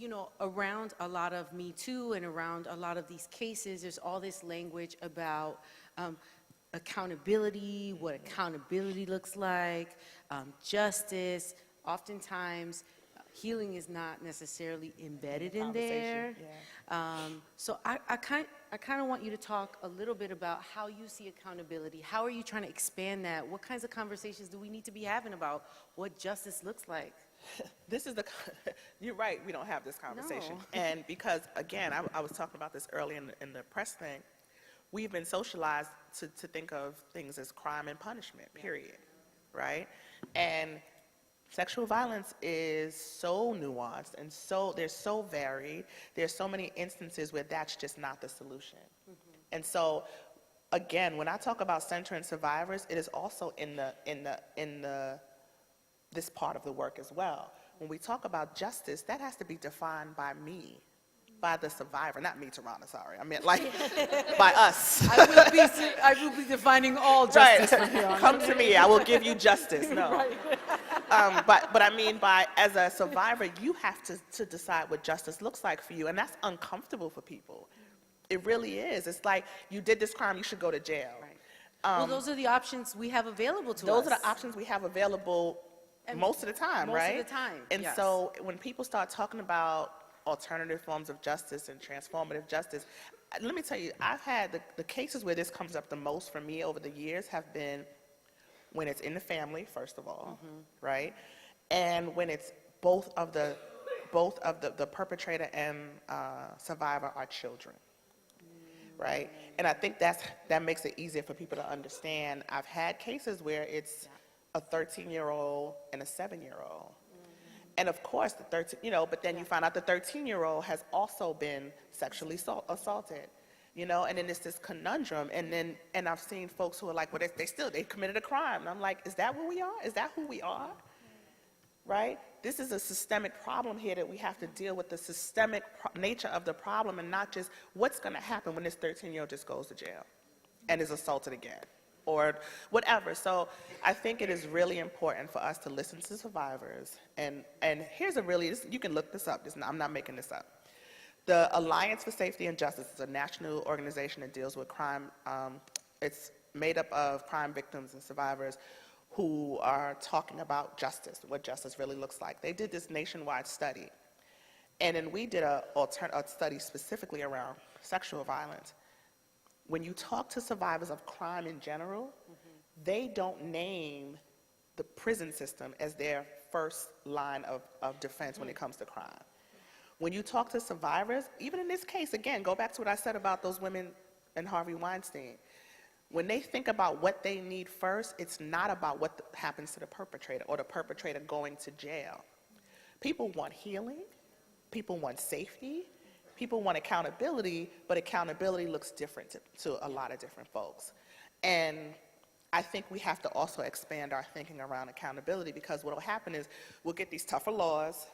you know, around a lot of Me Too and around a lot of these cases, there's all this language about accountability, what accountability looks like, justice. Oftentimes, healing is not necessarily embedded in there. So I kind of want you to talk a little bit about how you see accountability. How are you trying to expand that? What kinds of conversations do we need to be having about what justice looks like? This is the, you're right, we don't have this conversation. No. And because, again, I was talking about this early in the press thing, we've been socialized to think of things as crime and punishment, period, right? And sexual violence is so nuanced and they're so varied. There's so many instances where that's just not the solution. And so, again, when I talk about centering survivors, it is also in this part of the work as well. When we talk about justice, that has to be defined by me, by the survivor, not me, Tarana, sorry. I meant like by us. I will be defining all justice right. from here on. Come to me, I will give you justice. No. Right. But I mean, as a survivor, you have to decide what justice looks like for you, and that's uncomfortable for people. It really is. It's like, you did this crime, you should go to jail. Right. Well, those are the options we have available to us. Those are the options we have available most of the time, right? Most of the time, And yes. so when people start talking about alternative forms of justice and transformative justice, let me tell you, I've had the cases where this comes up the most for me over the years have been when it's in the family, first of all, right? And when it's both of the perpetrator and survivor are children, right? And I think that makes it easier for people to understand. I've had cases where it's a 13-year-old and a 7-year-old. And of course, the 13, you know, but then you find out the 13-year-old has also been sexually assaulted, you know, and then it's this conundrum. And I've seen folks who are like, well, they committed a crime. And I'm like, is that what we are? Is that who we are? Right? This is a systemic problem here that we have to deal with, the systemic nature of the problem, and not just what's going to happen when this 13-year-old just goes to jail and is assaulted again, or whatever. So I think it is really important for us to listen to survivors. And here's you can look this up. I'm not making this up. The Alliance for Safety and Justice is a national organization that deals with crime. It's made up of crime victims and survivors who are talking about justice, what justice really looks like. They did this nationwide study. And then we did a study specifically around sexual violence. When you talk to survivors of crime in general, they don't name the prison system as their first line of defense when it comes to crime. When you talk to survivors, even in this case, again, go back to what I said about those women and Harvey Weinstein. When they think about what they need first, it's not about what happens to the perpetrator or the perpetrator going to jail. People want healing, people want safety, people want accountability, but accountability looks different to a lot of different folks. And I think we have to also expand our thinking around accountability, because what will happen is we'll get these tougher laws,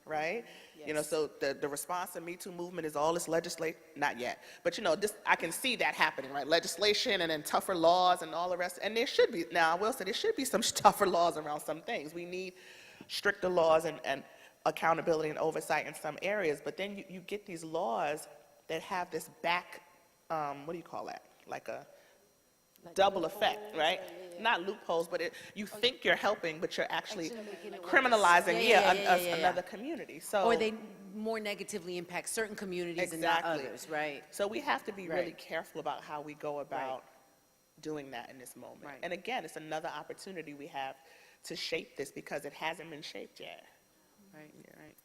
right? Yes. You know, so the response to Me Too movement is all this legislation, not yet, but you know, I can see that happening, right? Legislation and then tougher laws and all the rest. And there should be, now I will say, there should be some tougher laws around some things. We need stricter laws and accountability and oversight in some areas, but then you get these laws that have this what do you call that? Like double effect, right? Not loopholes, but you think you're helping, but you're actually criminalizing another community. So, or they more negatively impact certain communities and not others, right? So we have to be really careful about how we go about doing that in this moment. Right. And again, it's another opportunity we have to shape this, because it hasn't been shaped yet. Right, right.